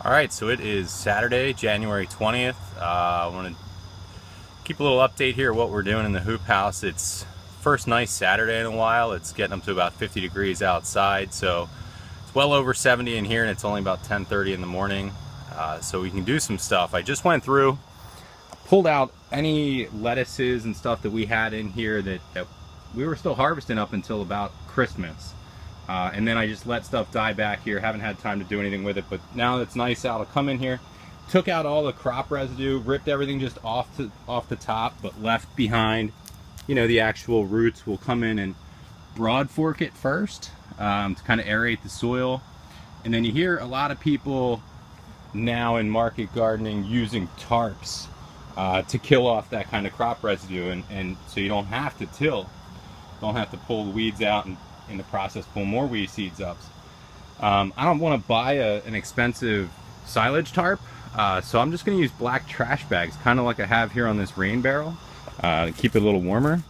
Alright, so it is Saturday, January 20th. I want to keep a little update here of what we're doing in the hoop house. It's first nice Saturday in a while. It's getting up to about 50 degrees outside, so it's well over 70 in here, and it's only about 10:30 in the morning, so we can do some stuff. I just went through, pulled out any lettuces and stuff that we had in here that we were still harvesting up until about Christmas. And then I just let stuff die back here. Haven't had time to do anything with it, but now that it's nice out, I'll come in here, took out all the crop residue, ripped everything just off the top, but left behind, you know, the actual roots. We'll come in and broad fork it first to kind of aerate the soil. And then you hear a lot of people now in market gardening using tarps to kill off that kind of crop residue, and so you don't have to till, don't have to pull the weeds out and in the process pull more weed seeds up. I don't want to buy an expensive silage tarp, so I'm just going to use black trash bags, kind of like I have here on this rain barrel, to keep it a little warmer.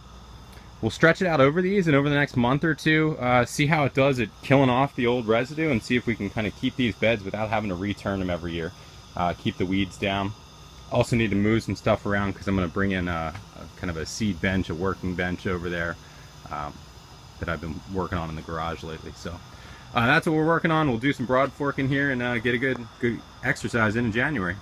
We'll stretch it out over these, and over the next month or two, see how it does at killing off the old residue, and see if we can kind of keep these beds without having to return them every year. Keep the weeds down. Also need to move some stuff around because I'm going to bring in a kind of a seed bench, a working bench over there. That I've been working on in the garage lately. So that's what we're working on. We'll do some broad forking here and get a good exercise in January.